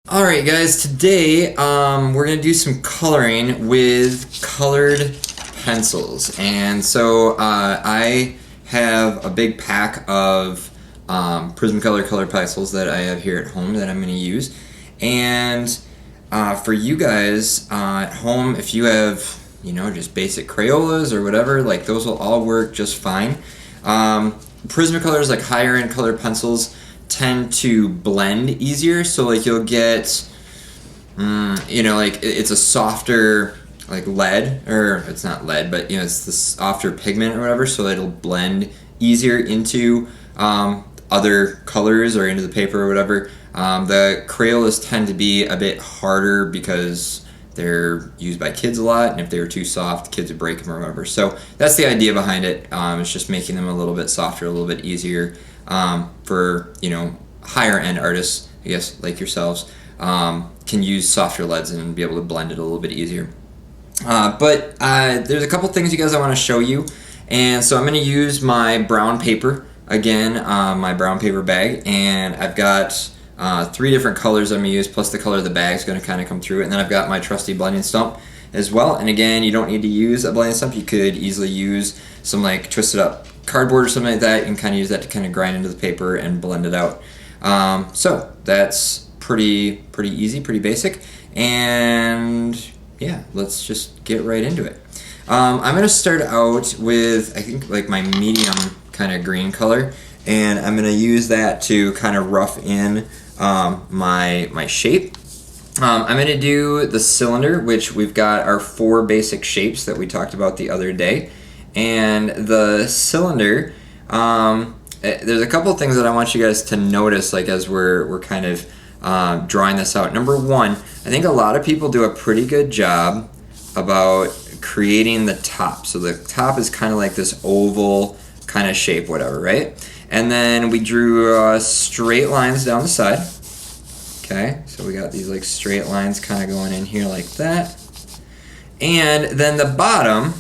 Alright guys, today we're going to do some coloring with colored pencils. And so I have a big pack of Prismacolor colored pencils that I have here at home that I'm going to use. And for you guys at home, if you have, just basic Crayolas or whatever, like those will all work just fine. Prismacolors, like higher end colored pencils, tend to blend easier, so like you'll get like it's a softer like lead, or it's not lead, but it's the softer pigment or whatever, so it'll blend easier into other colors or into the paper or whatever. The Crayolas tend to be a bit harder because they're used by kids a lot, and if they were too soft, kids would break them or whatever. So that's the idea behind it. It's just making them a little bit softer, a little bit easier for higher end artists, I guess, like yourselves, can use softer leads and be able to blend it a little bit easier. But there's a couple things you guys I want to show you, and so I'm going to use my brown paper again, my brown paper bag, and I've got 3 different colors I'm going to use, plus the color of the bag is going to kind of come through, and then I've got my trusty blending stump as well. And again, you don't need to use a blending stump. You could easily use some like twisted up cardboard or something like that. You can kind of use that to kind of grind into the paper and blend it out. So that's pretty easy, pretty basic, and yeah, let's just get right into it. I'm going to start out with, I think, like my medium kind of green color, and I'm going to use that to kind of rough in my shape. I'm going to do the cylinder, which we've got our 4 basic shapes that we talked about the other day. And the cylinder, there's a couple things that I want you guys to notice, like as we're kind of drawing this out. Number one, I think a lot of people do a pretty good job about creating the top. So the top is kind of like this oval kind of shape, whatever, right? And then we drew straight lines down the side. Okay, so we got these like straight lines kind of going in here like that. And then the bottom,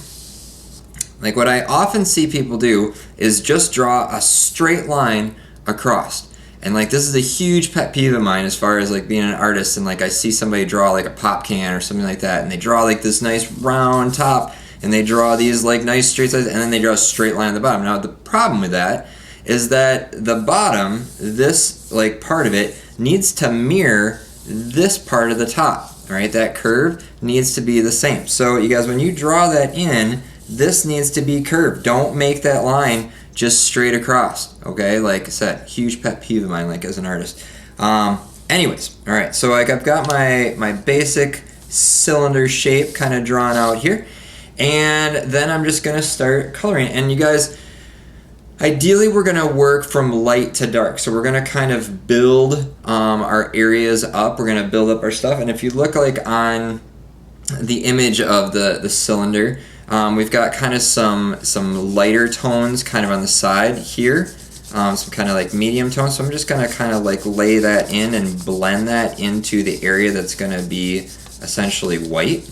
like what I often see people do is just draw a straight line across. And like this is a huge pet peeve of mine as far as like being an artist, and like I see somebody draw like a pop can or something like that, and they draw like this nice round top, and they draw these like nice straight sides, and then they draw a straight line at the bottom. Now the problem with that is that the bottom, this like part of it, needs to mirror this part of the top, right? That curve needs to be the same. So you guys, when you draw that in, this needs to be curved. Don't make that line just straight across, okay? Like I said, huge pet peeve of mine, like as an artist. Anyways, all right, so like I've got my basic cylinder shape kind of drawn out here, and then I'm just gonna start coloring. And you guys, ideally we're gonna work from light to dark. So we're gonna kind of build our areas up. We're gonna build up our stuff. And if you look like on the image of the cylinder, we've got kind of some lighter tones kind of on the side here, some kind of like medium tones. So I'm just gonna kind of like lay that in and blend that into the area that's gonna be essentially white.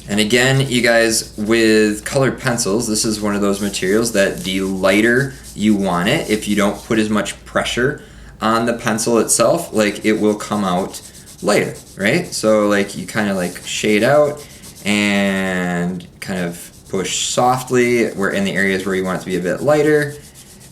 And again, you guys, with colored pencils, this is one of those materials that the lighter you want it, if you don't put as much pressure on the pencil itself, like it will come out lighter, right? So like you kind of like shade out and kind of push softly where in the areas where you want it to be a bit lighter,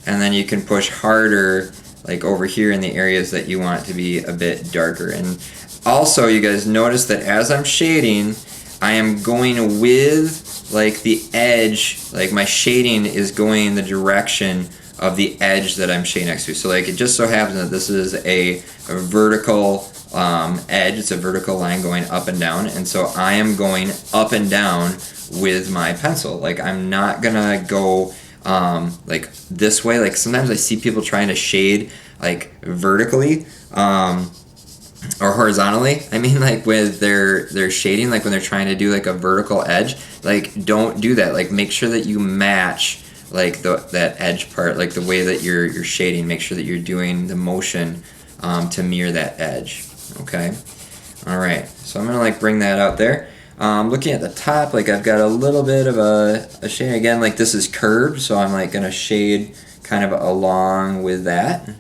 and then you can push harder like over here in the areas that you want it to be a bit darker. And also, you guys notice that as I'm shading, I am going with like the edge, like my shading is going in the direction of the edge that I'm shading next to. So like it just so happens that this is a vertical edge, it's a vertical line going up and down, and so I am going up and down with my pencil. Like I'm not gonna go like this way. Like sometimes I see people trying to shade like vertically, or horizontally, I mean, like with their shading, like when they're trying to do like a vertical edge, like don't do that. Like make sure that you match like that edge part, like the way that you're shading. Make sure that you're doing the motion to mirror that edge. Okay, all right. So I'm gonna like bring that out there. Looking at the top, like I've got a little bit of a shade again. Like this is curved, so I'm like gonna shade kind of along with that.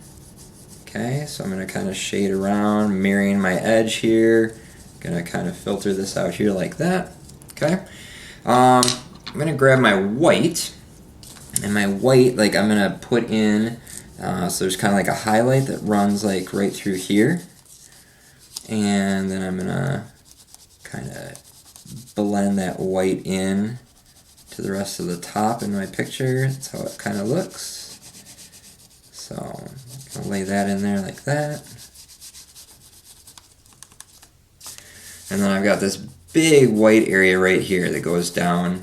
Okay, so I'm going to kind of shade around, mirroring my edge here. Going to kind of filter this out here like that. Okay. I'm going to grab my white, and my white, like I'm going to put in, so there's kind of like a highlight that runs like right through here. And then I'm going to kind of blend that white in to the rest of the top in my picture. That's how it kind of looks. So I'll lay that in there like that. And then I've got this big white area right here that goes down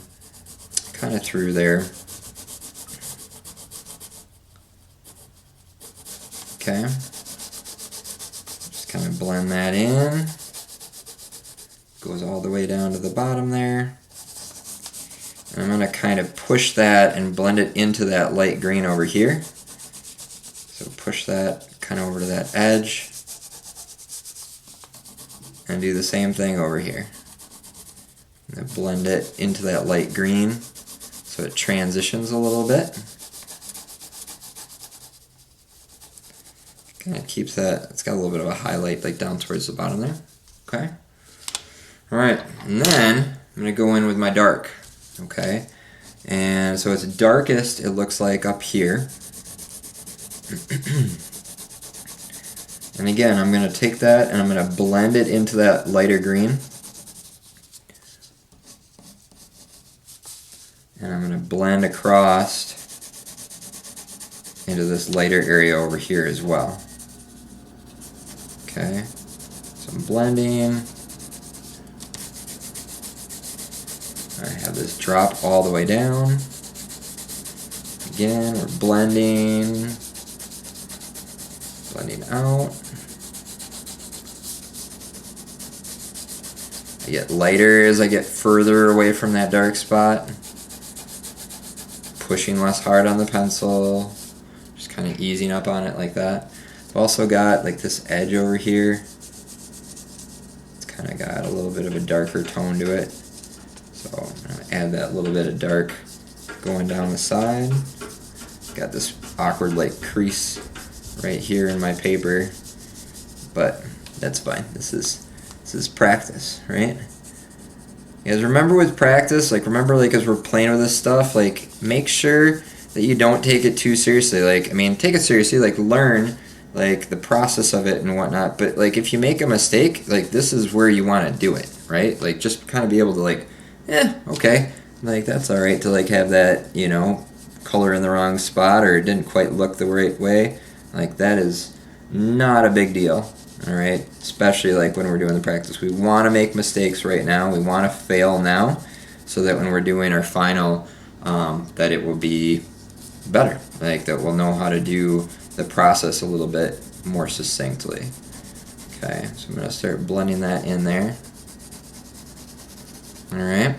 kind of through there. Okay. Just kind of blend that in. Goes all the way down to the bottom there. And I'm going to kind of push that and blend it into that light green over here. So push that kind of over to that edge. And do the same thing over here. And blend it into that light green so it transitions a little bit. Kind of keeps that, it's got a little bit of a highlight like down towards the bottom there. Okay. Alright, and then I'm going to go in with my dark. Okay. And so it's darkest, it looks like up here. And again, I'm going to take that and I'm going to blend it into that lighter green. And I'm going to blend across into this lighter area over here as well. Okay, so I'm blending. I have this drop all the way down. Again, we're blending out. I get lighter as I get further away from that dark spot. Pushing less hard on the pencil. Just kind of easing up on it like that. I've also got like this edge over here. It's kind of got a little bit of a darker tone to it. So I'm going to add that little bit of dark going down the side. Got this awkward like crease right here in my paper, but that's fine. This is practice, right? You guys remember with practice, like remember like as we're playing with this stuff, like make sure that you don't take it too seriously. Like, I mean, take it seriously, like learn like the process of it and whatnot, but like if you make a mistake, like this is where you want to do it, right? Like just kind of be able to like, okay, like that's all right to like have that, you know, color in the wrong spot or it didn't quite look the right way. Like that is not a big deal, all right? Especially like when we're doing the practice. We want to make mistakes right now. We want to fail now so that when we're doing our final, that it will be better. Like that we'll know how to do the process a little bit more succinctly. Okay, so I'm going to start blending that in there. All right,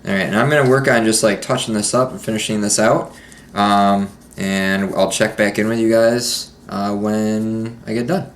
and I'm going to work on just like touching this up and finishing this out. And I'll check back in with you guys when I get done.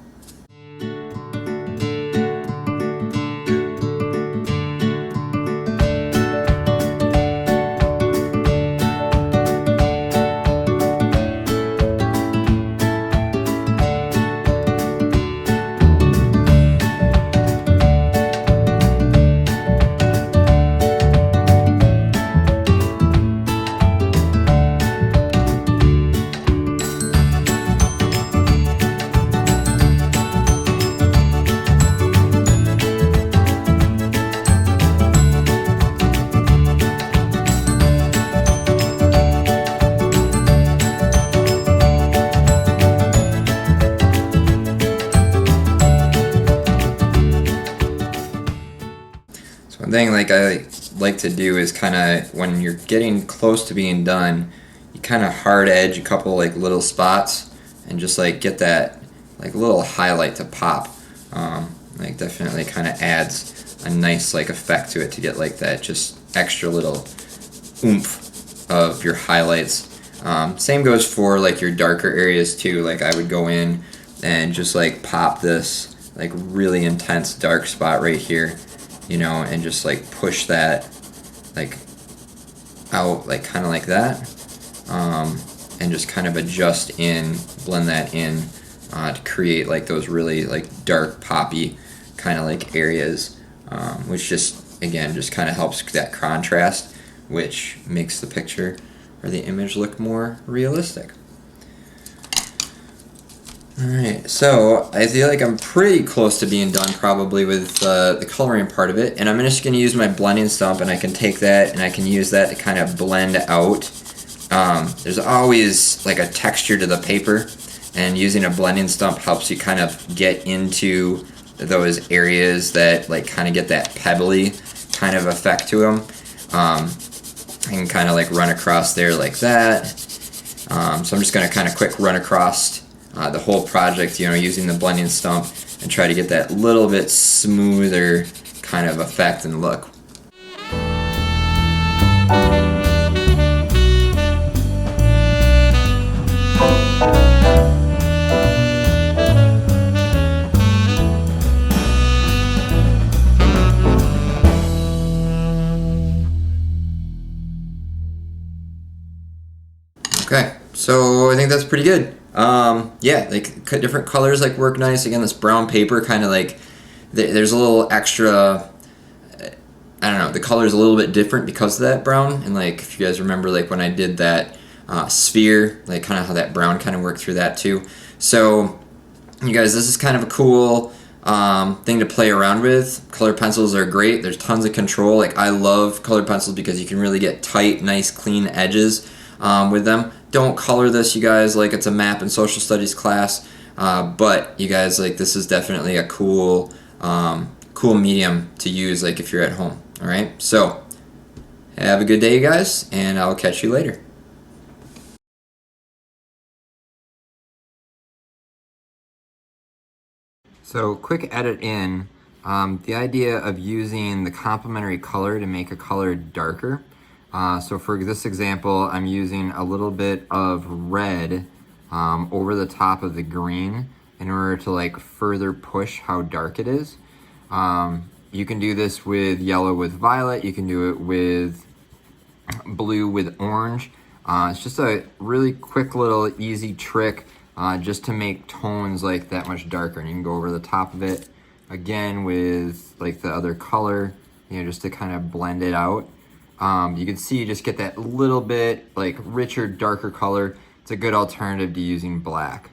One thing like I like to do is kind of when you're getting close to being done, you kind of hard edge a couple like little spots and just like get that like little highlight to pop. Like definitely kind of adds a nice like effect to it to get like that just extra little oomph of your highlights. Same goes for like your darker areas too. Like I would go in and just like pop this like really intense dark spot right here, you know, and just like push that like out like kind of like that, and just kind of adjust in, blend that in to create like those really like dark poppy kind of like areas, which just again just kind of helps that contrast, which makes the picture or the image look more realistic. Alright, so I feel like I'm pretty close to being done probably with the coloring part of it, and I'm just going to use my blending stump, and I can take that and I can use that to kind of blend out. There's always like a texture to the paper, and using a blending stump helps you kind of get into those areas that like kind of get that pebbly kind of effect to them. I can kind of like run across there like that. So I'm just going to kind of quick run across the whole project, you know, using the blending stump and try to get that little bit smoother kind of effect and look. Okay, so I think that's pretty good. Yeah, like different colors like work nice. Again, this brown paper kind of like there's a little extra. I don't know. The color is a little bit different because of that brown. And like if you guys remember, like when I did that sphere, like kind of how that brown kind of worked through that too. So you guys, this is kind of a cool thing to play around with. Colored pencils are great. There's tons of control. Like I love colored pencils because you can really get tight, nice, clean edges with them. Don't color this, you guys, like it's a map and social studies class, but you guys, like this is definitely a cool cool medium to use like if you're at home. All right, so have a good day, you guys, and I'll catch you later. So quick edit in, the idea of using the complementary color to make a color darker. So for this example, I'm using a little bit of red over the top of the green in order to like further push how dark it is. You can do this with yellow with violet, you can do it with blue with orange. It's just a really quick little easy trick just to make tones like that much darker. And you can go over the top of it again with like the other color, you know, just to kind of blend it out. You can see you just get that little bit like richer, darker color. It's a good alternative to using black.